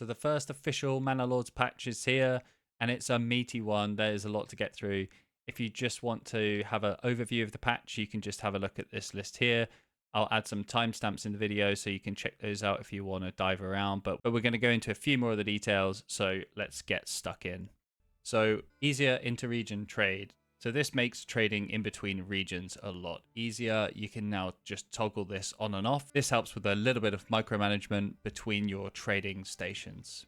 So the first official Manor Lords patch is here, and it's a meaty one. There's a lot to get through. If you just want to have an overview of the patch, you can just have a look at this list here. I'll add some timestamps in the video so you can check those out if you want to dive around. But we're going to go into a few more of the details, so let's get stuck in. So easier inter-region trade. So this makes trading in between regions a lot easier. You can now just toggle this on and off. This helps with a little bit of micromanagement between your trading stations.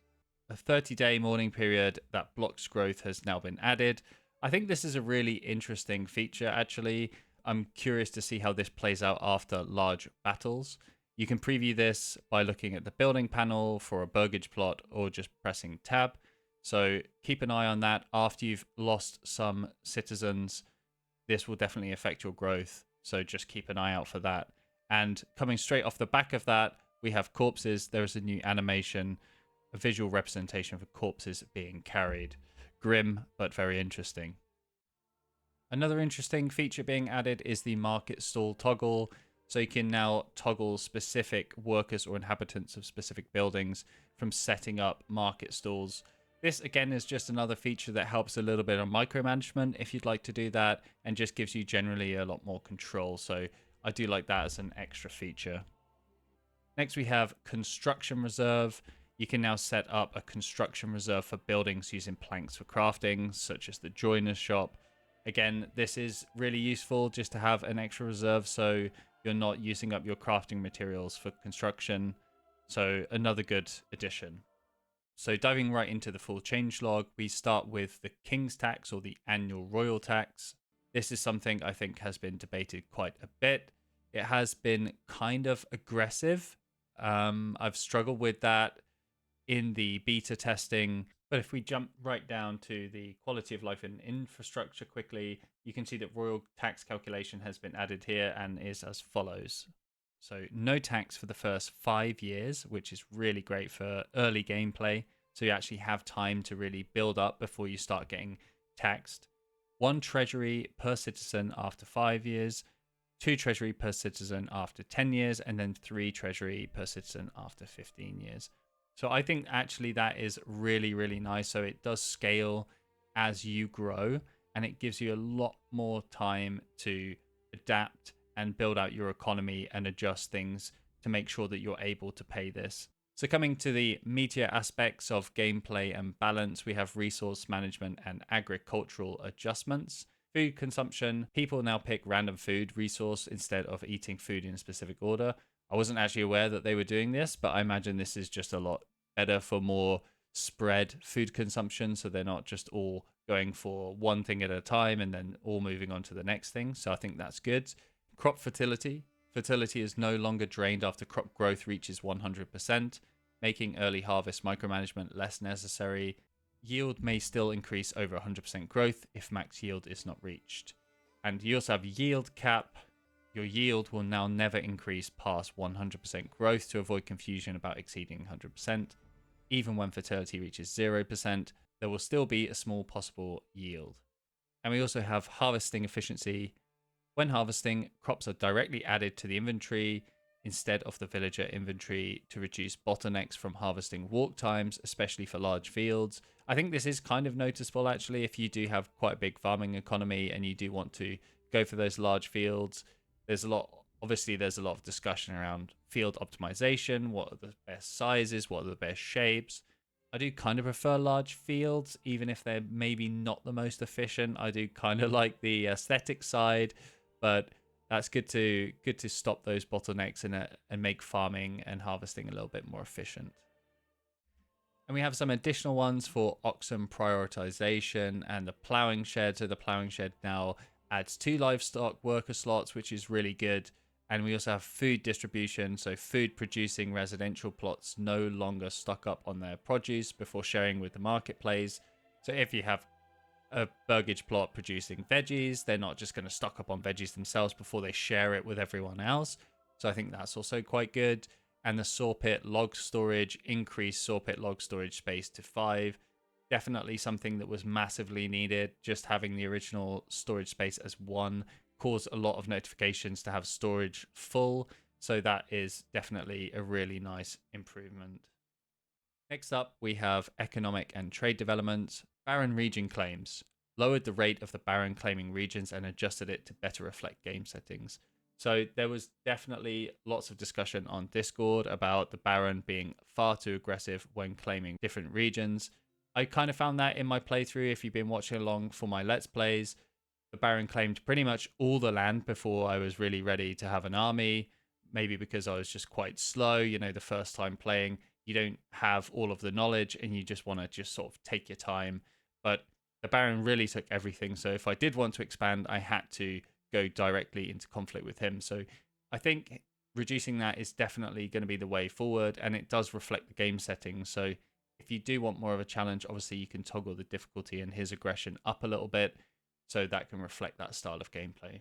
A 30-day mourning period that blocks growth has now been added. I think this is a really interesting feature, actually. I'm curious to see how this plays out after large battles. You can preview this by looking at the building panel for a burgage plot or just pressing tab. So keep an eye on that. After you've lost some citizens, this will definitely affect your growth. So just keep an eye out for that. And coming straight off the back of that, we have corpses. There is a new animation, a visual representation of corpses being carried. Grim, but very interesting. Another interesting feature being added is the market stall toggle. So you can now toggle specific workers or inhabitants of specific buildings from setting up market stalls. This, again, is just another feature that helps a little bit on micromanagement if you'd like to do that, and just gives you generally a lot more control. So I do like that as an extra feature. Next, we have construction reserve. You can now set up a construction reserve for buildings using planks for crafting, such as the joiner's shop. Again, this is really useful just to have an extra reserve so you're not using up your crafting materials for construction. So another good addition. So diving right into the full changelog, we start with the King's Tax, or the annual royal tax. This is something I think has been debated quite a bit. It has been kind of aggressive. I've struggled with that in the beta testing. But if we jump right down to the quality of life and infrastructure quickly, you can see that royal tax calculation has been added here and is as follows. So no tax for the first 5 years, which is really great for early gameplay. So you actually have time to really build up before you start getting taxed. 1 treasury per citizen after 5 years, 2 treasury per citizen after 10 years, and then 3 treasury per citizen after 15 years. So I think actually that is really, really nice. So it does scale as you grow, and it gives you a lot more time to adapt and build out your economy and adjust things to make sure that you're able to pay this. So coming to the meatier aspects of gameplay and balance, we have resource management and agricultural adjustments. Food consumption, people now pick random food resource instead of eating food in a specific order. I wasn't actually aware that they were doing this, but I imagine this is just a lot better for more spread food consumption, so they're not just all going for one thing at a time and then all moving on to the next thing. So I think that's good. Crop fertility. Fertility is no longer drained after crop growth reaches 100%, making early harvest micromanagement less necessary. Yield may still increase over 100% growth if max yield is not reached. And you also have yield cap. Your yield will now never increase past 100% growth to avoid confusion about exceeding 100%. Even when fertility reaches 0%, there will still be a small possible yield. And we also have harvesting efficiency. When harvesting, crops are directly added to the inventory instead of the villager inventory to reduce bottlenecks from harvesting walk times, especially for large fields. I think this is kind of noticeable, actually, if you do have quite a big farming economy and you do want to go for those large fields. There's a lot of discussion around field optimization. What are the best sizes? What are the best shapes? I do kind of prefer large fields, even if they're maybe not the most efficient. I do kind of like the aesthetic side, but that's good to stop those bottlenecks and make farming and harvesting a little bit more efficient. And we have some additional ones for oxen prioritization and the ploughing shed. So the ploughing shed now adds 2 livestock worker slots, which is really good. And we also have food distribution. So food producing residential plots no longer stock up on their produce before sharing with the marketplace. So if you have a burgage plot producing veggies, they're not just going to stock up on veggies themselves before they share it with everyone else. So I think that's also quite good. And the sawpit log storage, increased sawpit log storage space to 5. Definitely something that was massively needed. Just having the original storage space as 1 caused a lot of notifications to have storage full. So that is definitely a really nice improvement. Next up, we have economic and trade developments. Barren region claims. Lowered the rate of the barren claiming regions and adjusted it to better reflect game settings. So there was definitely lots of discussion on Discord about the Baron being far too aggressive when claiming different regions. I kind of found that in my playthrough. If you've been watching along for my Let's Plays, the Baron claimed pretty much all the land before I was really ready to have an army. Maybe because I was just quite slow, you know, the first time playing, you don't have all of the knowledge and you just want to just sort of take your time. But the Baron really took everything. So if I did want to expand, I had to go directly into conflict with him. So I think reducing that is definitely going to be the way forward, and it does reflect the game settings. So if you do want more of a challenge, obviously you can toggle the difficulty and his aggression up a little bit so that can reflect that style of gameplay.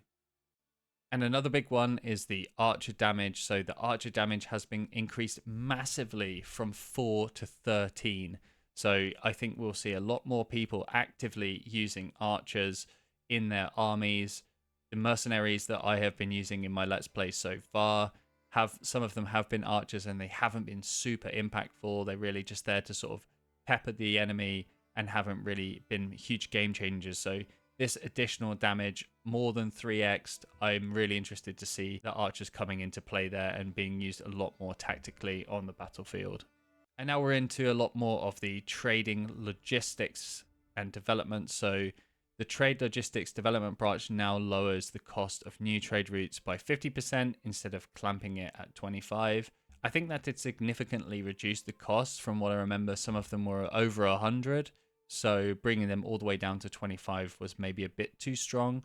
And another big one is the archer damage. So the archer damage has been increased massively from 4 to 13. So I think we'll see a lot more people actively using archers in their armies. The mercenaries that I have been using in my Let's Play so far, some of them have been archers and they haven't been super impactful. They're really just there to sort of pepper the enemy and haven't really been huge game changers. So this additional damage, more than 3x, I'm really interested to see the archers coming into play there and being used a lot more tactically on the battlefield. And now we're into a lot more of the trading logistics and development. So the trade logistics development branch now lowers the cost of new trade routes by 50% instead of clamping it at 25. I think that did significantly reduce the costs. From what I remember, some of them were over 100. So bringing them all the way down to 25 was maybe a bit too strong,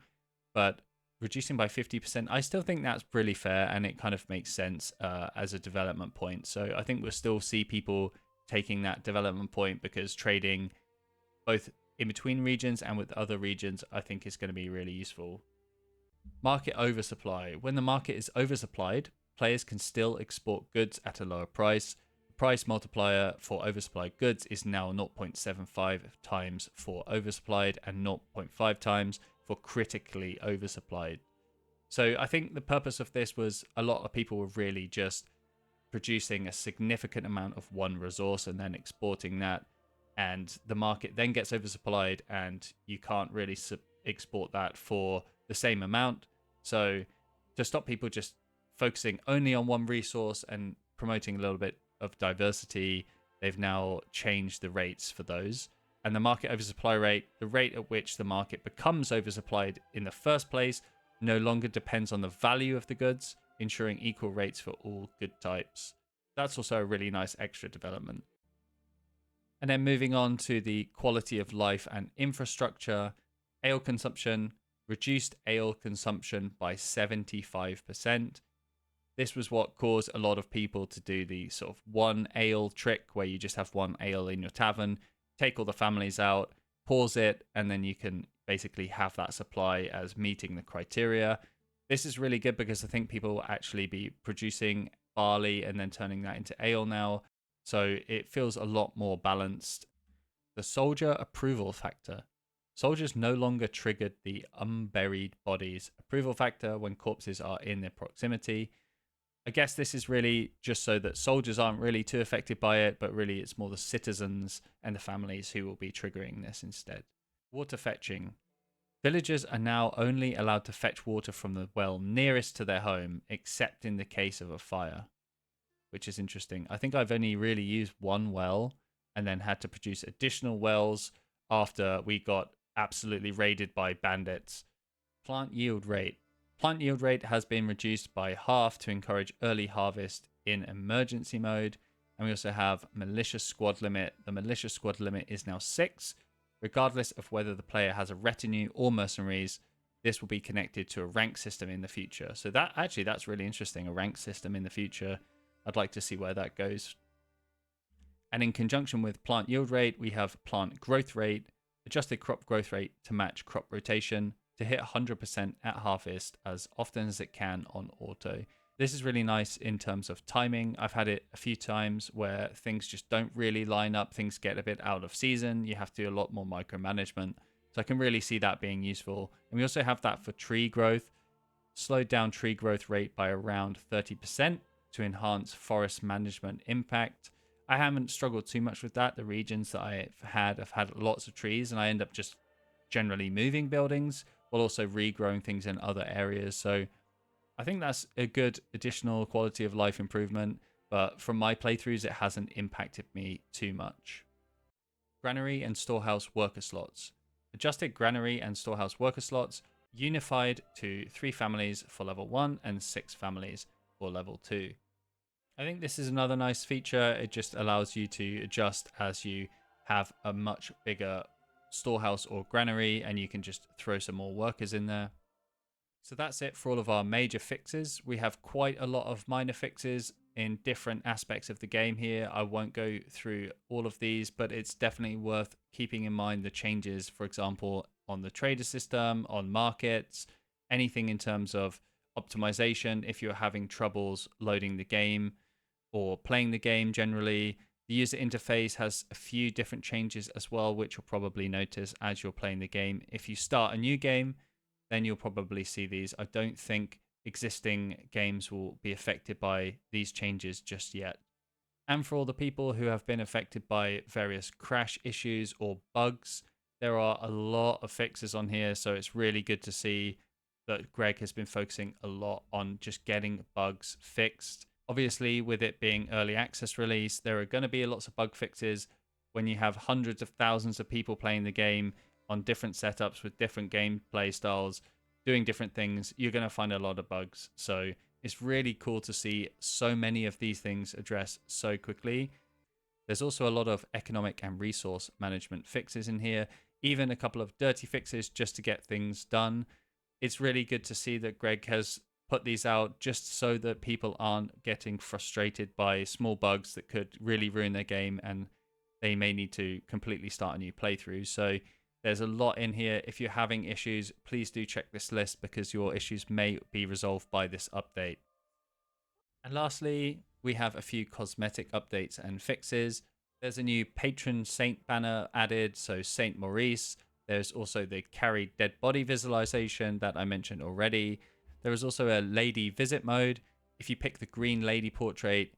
but reducing by 50%, I still think that's really fair and it kind of makes sense as a development point. So I think we'll still see people taking that development point because trading both in between regions and with other regions, I think is going to be really useful. Market oversupply. When the market is oversupplied, players can still export goods at a lower price. Price multiplier for oversupplied goods is now 0.75 times for oversupplied and 0.5 times for critically oversupplied. So I think the purpose of this was a lot of people were really just producing a significant amount of one resource and then exporting that, and the market then gets oversupplied and you can't really export that for the same amount. So to stop people just focusing only on one resource and promoting a little bit of diversity, they've now changed the rates for those. And the market oversupply rate, the rate at which the market becomes oversupplied in the first place, no longer depends on the value of the goods, ensuring equal rates for all good types. That's also a really nice extra development. And then moving on to the quality of life and infrastructure, ale consumption, reduced ale consumption by 75%. This was what caused a lot of people to do the sort of one ale trick where you just have one ale in your tavern, take all the families out, pause it, and then you can basically have that supply as meeting the criteria. This is really good because I think people will actually be producing barley and then turning that into ale now. So it feels a lot more balanced. The soldier approval factor. Soldiers no longer triggered the unburied bodies approval factor when corpses are in their proximity. I guess this is really just so that soldiers aren't really too affected by it, but really it's more the citizens and the families who will be triggering this instead. Water fetching. Villagers are now only allowed to fetch water from the well nearest to their home, except in the case of a fire, which is interesting. I think I've only really used one well and then had to produce additional wells after we got absolutely raided by bandits. Plant yield rate. Plant yield rate has been reduced by half to encourage early harvest in emergency mode. And we also have militia squad limit. The militia squad limit is now 6. Regardless of whether the player has a retinue or mercenaries, this will be connected to a rank system in the future. So that's really interesting, a rank system in the future. I'd like to see where that goes. And in conjunction with plant yield rate, we have plant growth rate, adjusted crop growth rate to match crop rotation, to hit 100% at harvest as often as it can on auto. This is really nice in terms of timing. I've had it a few times where things just don't really line up. Things get a bit out of season. You have to do a lot more micromanagement. So I can really see that being useful. And we also have that for tree growth. Slowed down tree growth rate by around 30% to enhance forest management impact. I haven't struggled too much with that. The regions that have had lots of trees, and I end up just generally moving buildings while also regrowing things in other areas. So I think that's a good additional quality of life improvement, but from my playthroughs, it hasn't impacted me too much. Granary and storehouse worker slots. Adjusted granary and storehouse worker slots unified to 3 families for level 1 and 6 families for level 2. I think this is another nice feature. It just allows you to adjust as you have a much bigger storehouse or granary, and you can just throw some more workers in there. So that's it for all of our major fixes. We have quite a lot of minor fixes in different aspects of the game here. I won't go through all of these, but it's definitely worth keeping in mind the changes, for example, on the trader system, on markets, anything in terms of optimization if you're having troubles loading the game or playing the game generally. The user interface has a few different changes as well, which you'll probably notice as you're playing the game. If you start a new game, then you'll probably see these. I don't think existing games will be affected by these changes just yet. And for all the people who have been affected by various crash issues or bugs, there are a lot of fixes on here. So it's really good to see that Greg has been focusing a lot on just getting bugs fixed. Obviously, with it being early access release, there are going to be lots of bug fixes. When you have hundreds of thousands of people playing the game on different setups with different gameplay styles, doing different things, you're going to find a lot of bugs. So it's really cool to see so many of these things addressed so quickly. There's also a lot of economic and resource management fixes in here, even a couple of dirty fixes just to get things done. It's really good to see that Greg has put these out just so that people aren't getting frustrated by small bugs that could really ruin their game and they may need to completely start a new playthrough. So there's a lot in here. If you're having issues, please do check this list because your issues may be resolved by this update. And lastly, we have a few cosmetic updates and fixes. There's a new patron saint banner added, so Saint Maurice. There's also the carry dead body visualization that I mentioned already. There is also a lady visit mode. If you pick the green lady portrait,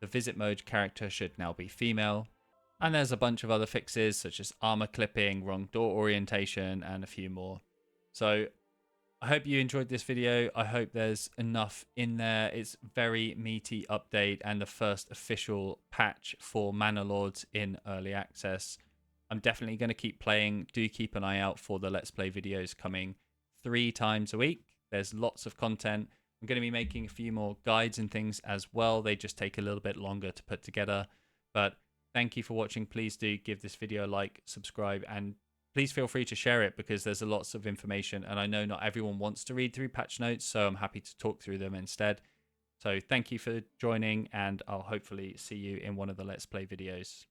the visit mode character should now be female. And there's a bunch of other fixes such as armor clipping, wrong door orientation, and a few more. So I hope you enjoyed this video. I hope there's enough in there. It's very meaty update and the first official patch for Manor Lords in early access. I'm definitely going to keep playing. Do keep an eye out for the Let's Play videos coming 3 times a week. There's lots of content. I'm going to be making a few more guides and things as well. They just take a little bit longer to put together. But thank you for watching. Please do give this video a like, subscribe, and please feel free to share it because there's lots of information and I know not everyone wants to read through patch notes, so I'm happy to talk through them instead. So thank you for joining and I'll hopefully see you in one of the Let's Play videos.